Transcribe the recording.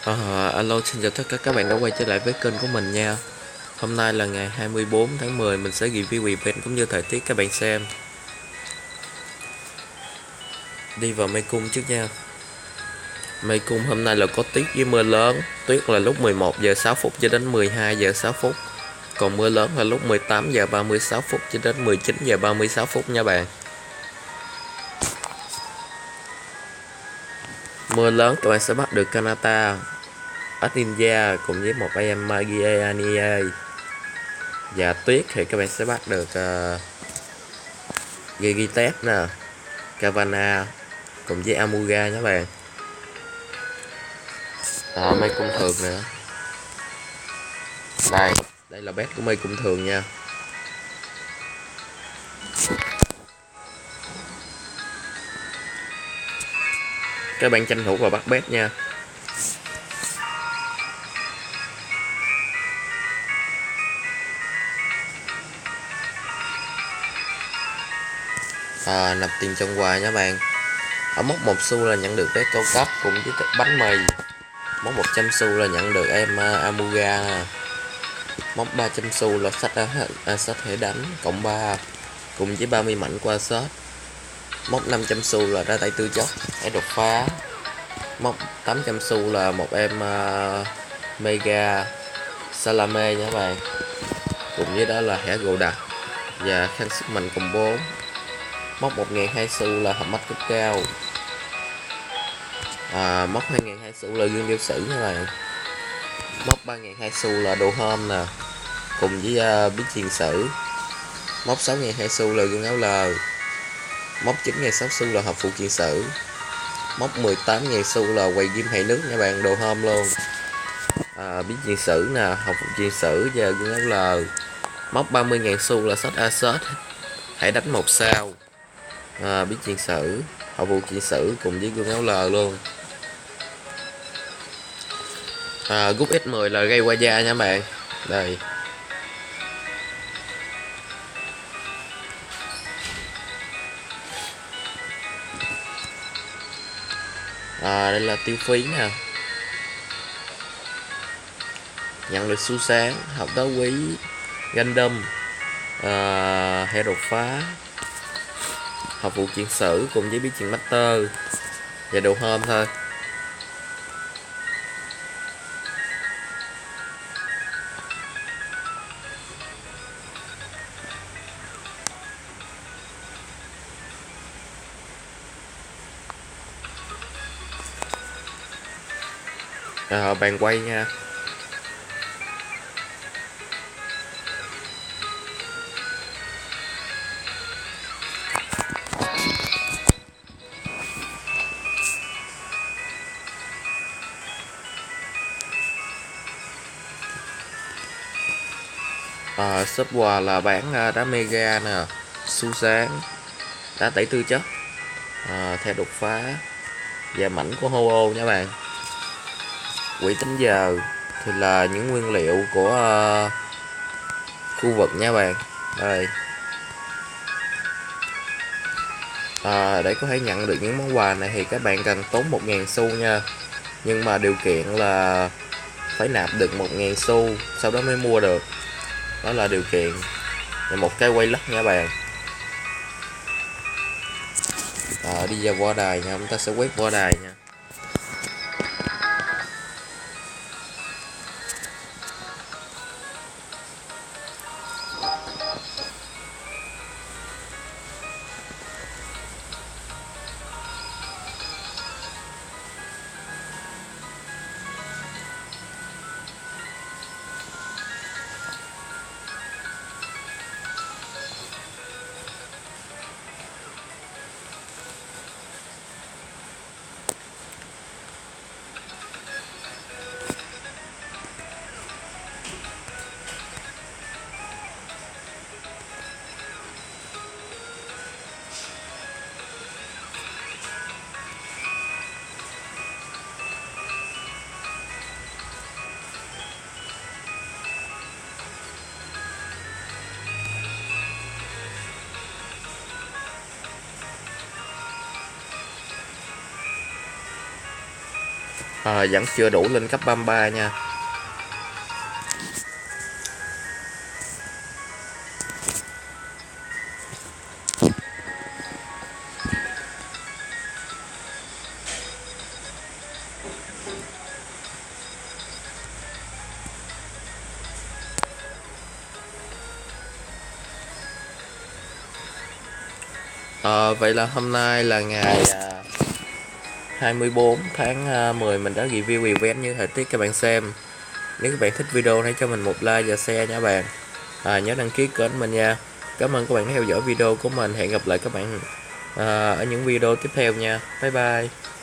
Alo, xin chào tất cả các bạn đã quay trở lại với kênh của mình nha. Hôm nay là ngày 24 tháng 10, mình sẽ review event cũng như thời tiết các bạn xem. Đi vào mê cung trước nha. Mê cung hôm nay là có tuyết với mưa lớn. Tuyết là lúc 11 giờ 6 phút cho đến 12 giờ 6 phút. Còn mưa lớn là lúc 18 giờ 36 phút cho đến 19 giờ 36 phút nha bạn. Mưa lớn tụi bạn sẽ bắt được Kanata, Ninja cùng với một em Magiania. Và tuyết thì các bạn sẽ bắt được Gigitet nè, Cavana cùng với Amuga nhé bạn. Mây cung thường nữa. Đây là bét của mây cung thường nha. Các bạn tranh thủ vào bắt bét nha. Nạp tiền trong quà nha bạn. Ở mốc 1 xu là nhận được vé cao cấp cùng với bánh mì. Mốc 100 xu là nhận được em Amuga. Mốc 300 xu là sách hệ đánh cộng 3 cùng với 30 mảnh qua shot. Mốc 500 xu là ra tay tư chất để đột phá. Mốc 800 xu là một em Mega Salame nha bạn. Cùng với đó là thẻ gỗ đặc và khăn sức mạnh cộng 4. Mốc 1.200 xu là hộp mắt cấp cao. Mốc 2.200 xu là gương điêu sử nha bạn. Mốc 3.200 xu là đồ hôm nè cùng với biết truyền sử. Mốc 6.200 xu là gương áo lờ. Mốc 9.600 xu là hộp phụ truyền sử. Mốc 18.000 xu là quầy game hệ nước nha bạn, đồ hôm luôn. Biết truyền sử nè, hộp phụ truyền sử và gương áo lờ. Mốc 30.000 xu là sách Asos hãy đánh 1 sao. Biết truyền sử, hộp phụ truyền sử cùng với gương áo lờ luôn. Group S10 là gây qua da nha bạn. Đây. Đây là tiêu phí nè. Nhận được xu sáng, học đá quý, Gundam, hệ đột phá, học vụ truyền sử cùng với biết truyền master và đồ hôm thôi. Bàn quay nha. Shop quà là bán đá mega nè, xu sáng, đá tẩy tư chất, theo đột phá và mảnh của Ho nha bạn. Quỹ tính giờ thì là những nguyên liệu của khu vực nha bạn. Đây. Để có thể nhận được những món quà này thì các bạn cần tốn 1.000 xu nha. Nhưng mà điều kiện là phải nạp được 1.000 xu sau đó mới mua được. Đó là điều kiện. Và một cái quay lắc nha bạn. Đi vào võ đài nha, chúng ta sẽ quét võ đài nha. Vẫn chưa đủ lên cấp 33 nha. Vậy là hôm nay là ngày 24 tháng 10 mình đã review event như thời tiết các bạn xem. Nếu các bạn thích video hãy cho mình một like và share nha bạn. Nhớ đăng ký kênh mình nha. Cảm ơn các bạn đã theo dõi video của mình. Hẹn gặp lại các bạn ở những video tiếp theo nha. Bye bye.